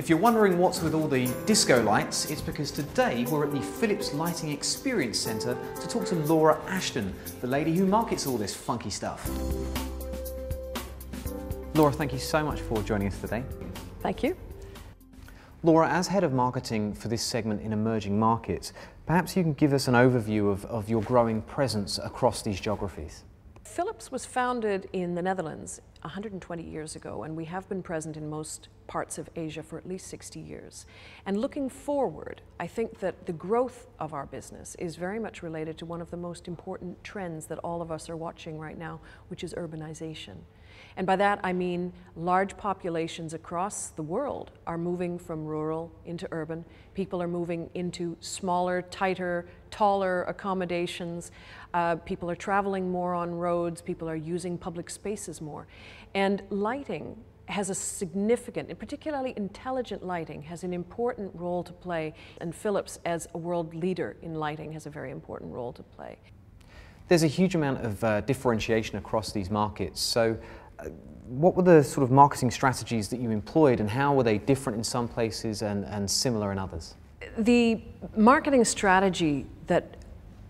If you're wondering what's with all the disco lights, it's because today we're at the Philips Lighting Experience Centre to talk to Laura Ashton, the lady who markets all this funky stuff. Laura, thank you so much for joining us today. Thank you. Laura, as head of marketing for this segment in emerging markets, perhaps you can give us an overview of your growing presence across these geographies. Philips was founded in the Netherlands 120 years ago, and we have been present in most parts of Asia for at least 60 years. And looking forward, I think that the growth of our business is very much related to one of the most important trends that all of us are watching right now, which is urbanization. And by that I mean large populations across the world are moving from rural into urban. People are moving into smaller, tighter, taller accommodations. People are traveling more on roads. People are using public spaces more. And lighting has a significant, and particularly intelligent lighting, has an important role to play. And Philips, as a world leader in lighting, has a very important role to play. There's a huge amount of differentiation across these markets. So what were the sort of marketing strategies that you employed, and how were they different in some places and similar in others? The marketing strategy that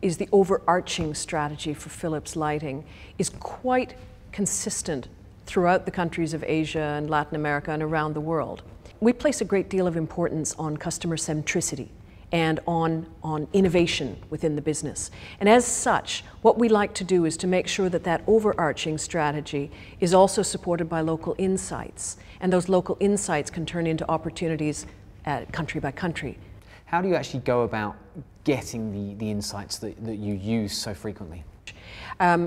is the overarching strategy for Philips Lighting is quite consistent throughout the countries of Asia and Latin America and around the world. We place a great deal of importance on customer centricity and on innovation within the business. And as such, what we like to do is to make sure that that overarching strategy is also supported by local insights. And those local insights can turn into opportunities country by country. How do you actually go about getting the insights that you use so frequently?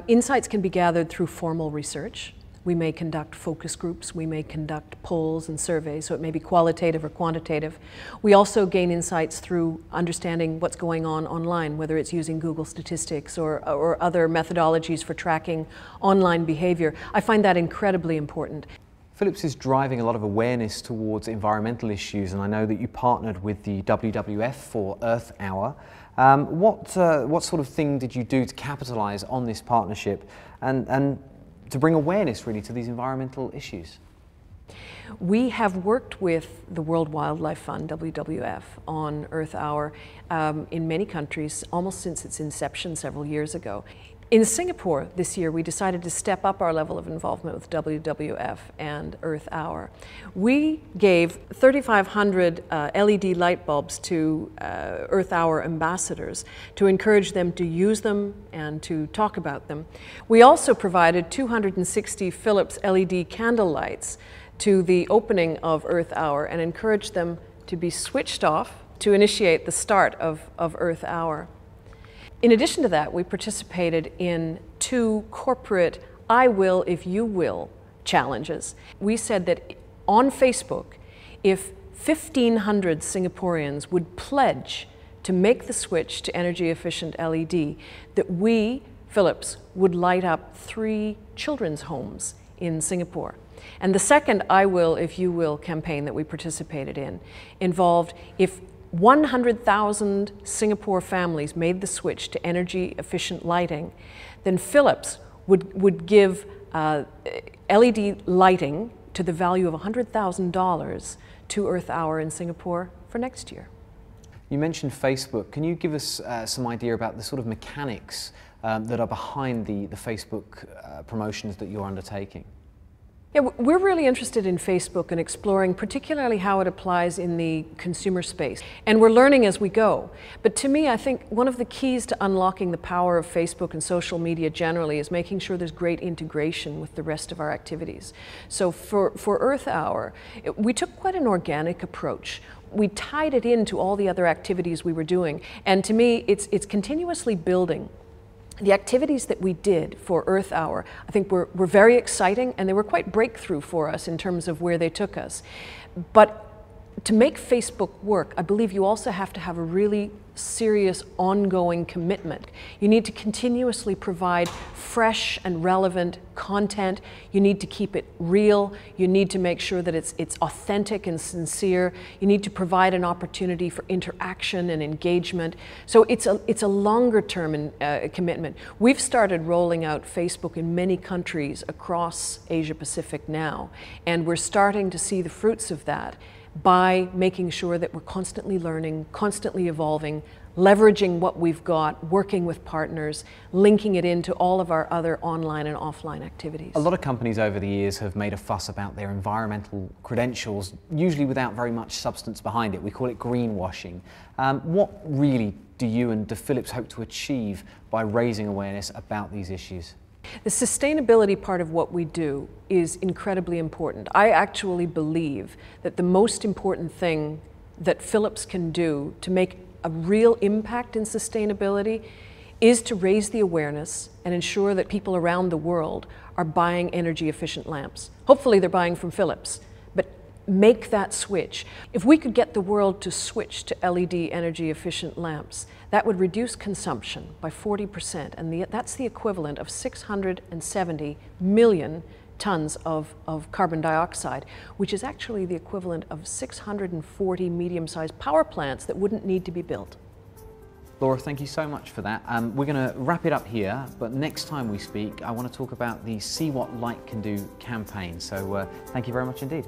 Insights can be gathered through formal research. We may conduct focus groups, we may conduct polls and surveys, so it may be qualitative or quantitative. We also gain insights through understanding what's going on online, whether it's using Google Statistics or other methodologies for tracking online behavior. I find that incredibly important. Philips is driving a lot of awareness towards environmental issues, and I know that you partnered with the WWF for Earth Hour. What sort of thing did you do to capitalise on this partnership and to bring awareness really to these environmental issues? We have worked with the World Wildlife Fund, WWF, on Earth Hour in many countries almost since its inception several years ago. In Singapore this year, we decided to step up our level of involvement with WWF and Earth Hour. We gave 3,500 LED light bulbs to Earth Hour ambassadors to encourage them to use them and to talk about them. We also provided 260 Philips LED candle lights to the opening of Earth Hour and encouraged them to be switched off to initiate the start of Earth Hour. In addition to that, we participated in 2 corporate I will if you will challenges. We said that on Facebook, if 1,500 Singaporeans would pledge to make the switch to energy efficient LED, that we, Philips, would light up 3 children's homes in Singapore. And the second I will if you will campaign that we participated in involved if 100,000 Singapore families made the switch to energy efficient lighting, then Philips would give LED lighting to the value of $100,000 to Earth Hour in Singapore for next year. You mentioned Facebook. Can you give us some idea about the sort of mechanics that are behind the Facebook promotions that you're undertaking? Yeah, we're really interested in Facebook and exploring particularly how it applies in the consumer space. And we're learning as we go. But to me, I think one of the keys to unlocking the power of Facebook and social media generally is making sure there's great integration with the rest of our activities. So for Earth Hour, we took quite an organic approach. We tied it into all the other activities we were doing. And to me, it's continuously building. The activities that we did for Earth Hour, I think were very exciting, and they were quite breakthrough for us in terms of where they took us. But to make Facebook work, I believe you also have to have a really serious ongoing commitment. You need to continuously provide fresh and relevant content. You need to keep it real. You need to make sure that it's authentic and sincere. You need to provide an opportunity for interaction and engagement. So it's a longer term commitment. We've started rolling out Facebook in many countries across Asia Pacific now, and we're starting to see the fruits of that. by making sure that we're constantly learning, constantly evolving, leveraging what we've got, working with partners, linking it into all of our other online and offline activities. A lot of companies over the years have made a fuss about their environmental credentials, usually without very much substance behind it. We call it greenwashing. What really do you and Philips hope to achieve by raising awareness about these issues? The sustainability part of what we do is incredibly important. I actually believe that the most important thing that Philips can do to make a real impact in sustainability is to raise the awareness and ensure that people around the world are buying energy efficient lamps. Hopefully they're buying from Philips, but make that switch. If we could get the world to switch to LED energy efficient lamps, that would reduce consumption by 40%, and that's the equivalent of 670 million tons of carbon dioxide, which is actually the equivalent of 640 medium-sized power plants that wouldn't need to be built. Laura, thank you so much for that. We're going to wrap it up here, but next time we speak, I want to talk about the See What Light Can Do campaign. So thank you very much indeed.